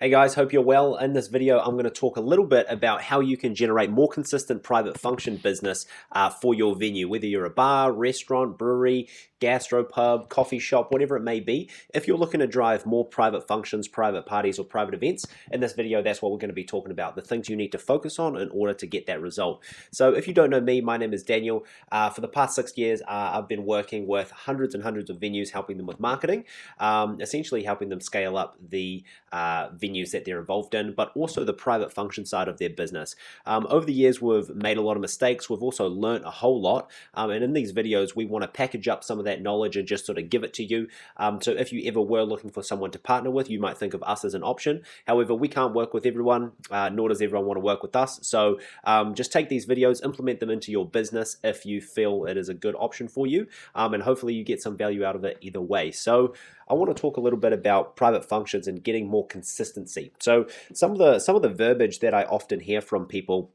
Hey guys, hope you're well. In this video, I'm going to talk a little bit about how you can generate more consistent private function business for your venue, whether you're a bar, restaurant, brewery, gastropub, coffee shop, whatever it may be. If you're looking to drive more private functions, private parties, or private events, in this video, that's what we're going to be talking about, the things you need to focus on in order to get that result. So if you don't know me, my name is Daniel. For the past 6 years, I've been working with hundreds and hundreds of venues, helping them with marketing, essentially helping them scale up the venues that they're involved in, but also the private function side of their business. Over the years, we've made a lot of mistakes. We've also learned a whole lot. And in these videos, we want to package up some of that knowledge and just sort of give it to you. So if you ever were looking for someone to partner with, you might think of us as an option. However, we can't work with everyone, nor does everyone want to work with us. So just take these videos, implement them into your business if you feel it is a good option for you. And hopefully you get some value out of it either way. So I want to talk a little bit about private functions and getting more consistency. So some of the verbiage that I often hear from people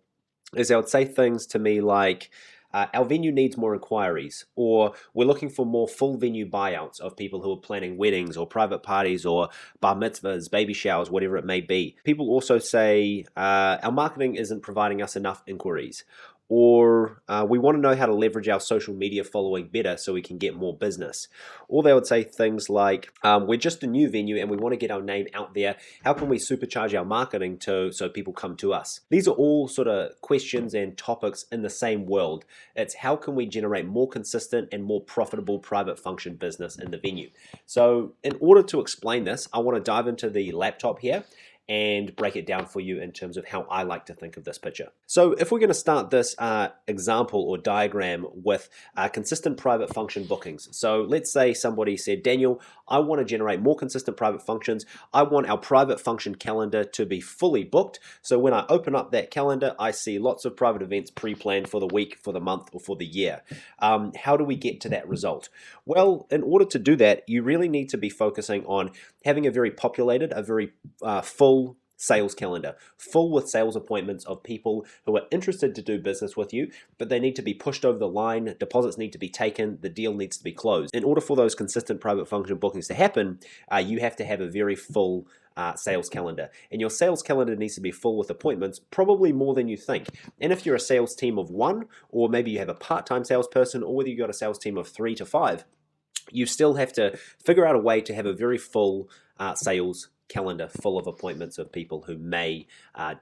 is they would say things to me like, our venue needs more inquiries, or we're looking for more full venue buyouts of people who are planning weddings or private parties or bar mitzvahs, baby showers, whatever it may be. People also say our marketing isn't providing us enough inquiries, or we want to know how to leverage our social media following better so we can get more business. Or they would say things like, we're just a new venue and we want to get our name out there. How can we supercharge our marketing so people come to us? These are all sort of questions and topics in the same world. It's how can we generate more consistent and more profitable private function business in the venue? So in order to explain this, I want to dive into the laptop here and break it down for you in terms of how I like to think of this picture. So if we're going to start this example or diagram with consistent private function bookings. So let's say somebody said, Daniel, I want to generate more consistent private functions. I want our private function calendar to be fully booked. So when I open up that calendar, I see lots of private events pre-planned for the week, for the month, or for the year. How do we get to that result? Well, in order to do that, you really need to be focusing on having a very populated, a very full sales calendar, full with sales appointments of people who are interested to do business with you, but they need to be pushed over the line, deposits need to be taken, the deal needs to be closed. In order for those consistent private function bookings to happen, you have to have a very full sales calendar. And your sales calendar needs to be full with appointments, probably more than you think. And if you're a sales team of 1, or maybe you have a part-time salesperson, or whether you've got a sales team of 3 to 5, you still have to figure out a way to have a very full sales calendar full of appointments of people who may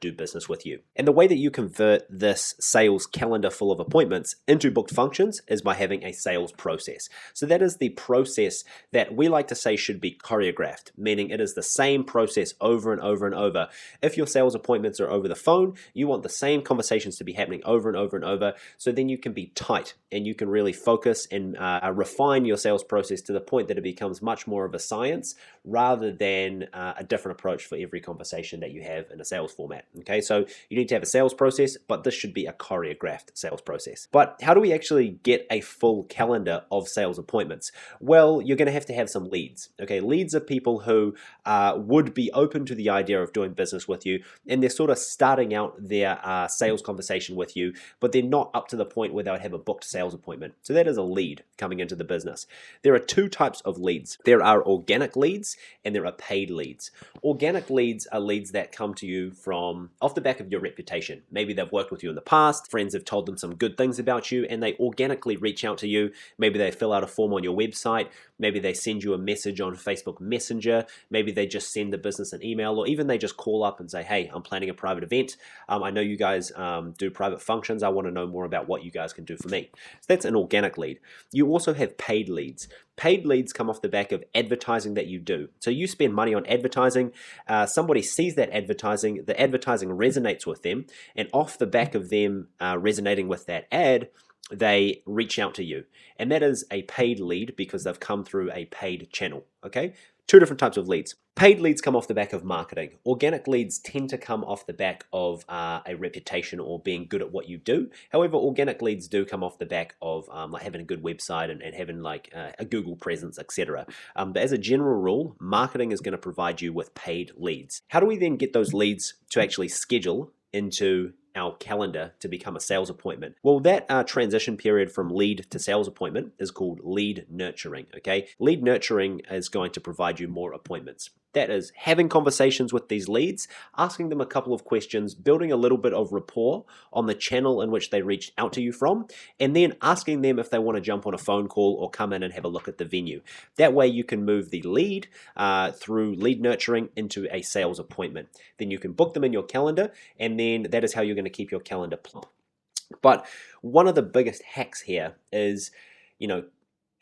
do business with you. And the way that you convert this sales calendar full of appointments into booked functions is by having a sales process. So that is the process that we like to say should be choreographed, meaning it is the same process over and over and over. If your sales appointments are over the phone, you want the same conversations to be happening over and over and over, so then you can be tight and you can really focus and refine your sales process to the point that it becomes much more of a science rather than a different approach for every conversation that you have in a sales format. Okay, so you need to have a sales process, but this should be a choreographed sales process. But how do we actually get a full calendar of sales appointments? Well, you're going to have some leads. Okay, leads are people who would be open to the idea of doing business with you, and they're sort of starting out their sales conversation with you, but they're not up to the point where they would have a booked sales appointment. So that is a lead coming into the business. There are 2 types of leads. There are organic leads and there are paid leads. Organic leads are leads that come to you from off the back of your reputation. Maybe they've worked with you in the past, friends have told them some good things about you, and they organically reach out to you. Maybe they fill out a form on your website, maybe they send you a message on Facebook Messenger, maybe they just send the business an email, or even they just call up and say, hey, I'm planning a private event. I know you guys do private functions. I want to know more about what you guys can do for me. So that's an organic lead. You also have paid leads. Paid leads come off the back of advertising that you do. So you spend money on advertising, somebody sees that advertising, the advertising resonates with them, and off the back of them resonating with that ad, they reach out to you. And that is a paid lead because they've come through a paid channel, okay? 2 different types of leads. Paid leads come off the back of marketing. Organic leads tend to come off the back of a reputation or being good at what you do. However, organic leads do come off the back of like having a good website and having like a Google presence, etc. But as a general rule, marketing is going to provide you with paid leads. How do we then get those leads to actually schedule into our calendar to become a sales appointment? Well, that transition period from lead to sales appointment is called lead nurturing, okay? Lead nurturing is going to provide you more appointments. That is having conversations with these leads, asking them a couple of questions, building a little bit of rapport on the channel in which they reached out to you from, and then asking them if they want to jump on a phone call or come in and have a look at the venue. That way you can move the lead through lead nurturing into a sales appointment. Then you can book them in your calendar, and then that is how you're going to keep your calendar plump. But one of the biggest hacks here is,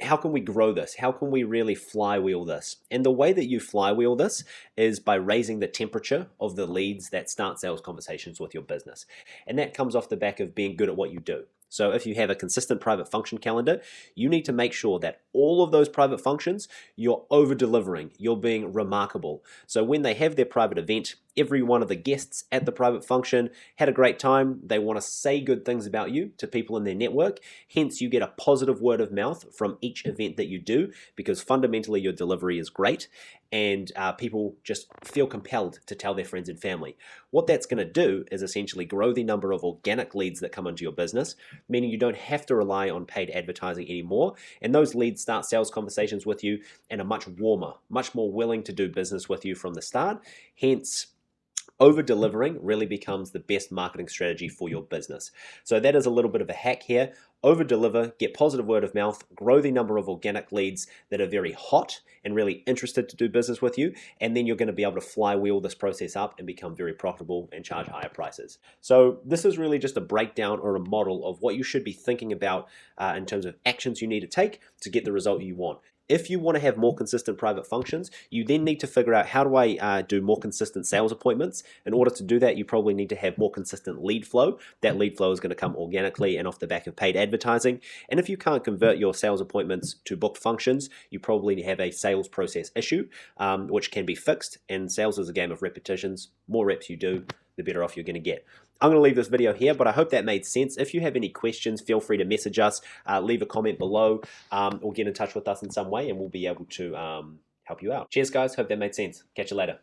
how can we grow this? How can we really flywheel this? And the way that you flywheel this is by raising the temperature of the leads that start sales conversations with your business. And that comes off the back of being good at what you do. So if you have a consistent private function calendar, you need to make sure that all of those private functions, you're over-delivering, you're being remarkable. So when they have their private event, every one of the guests at the private function had a great time. They want to say good things about you to people in their network. Hence, you get a positive word of mouth from each event that you do, because fundamentally your delivery is great, and people just feel compelled to tell their friends and family. What that's going to do is essentially grow the number of organic leads that come into your business, meaning you don't have to rely on paid advertising anymore, and those leads start sales conversations with you and are much warmer, much more willing to do business with you from the start. Hence, over-delivering really becomes the best marketing strategy for your business. So that is a little bit of a hack here. Over-deliver, get positive word of mouth, grow the number of organic leads that are very hot and really interested to do business with you, and then you're going to be able to flywheel this process up and become very profitable and charge higher prices. So this is really just a breakdown or a model of what you should be thinking about in terms of actions you need to take to get the result you want. If you want to have more consistent private functions, you then need to figure out, how do I do more consistent sales appointments? In order to do that, you probably need to have more consistent lead flow. That lead flow is going to come organically and off the back of paid advertising. And if you can't convert your sales appointments to booked functions, you probably have a sales process issue, which can be fixed. And sales is a game of repetitions. More reps you do, the better off you're going to get. I'm going to leave this video here, but I hope that made sense. If you have any questions, feel free to message us, leave a comment below, or get in touch with us in some way, and we'll be able to help you out. Cheers, guys. Hope that made sense. Catch you later.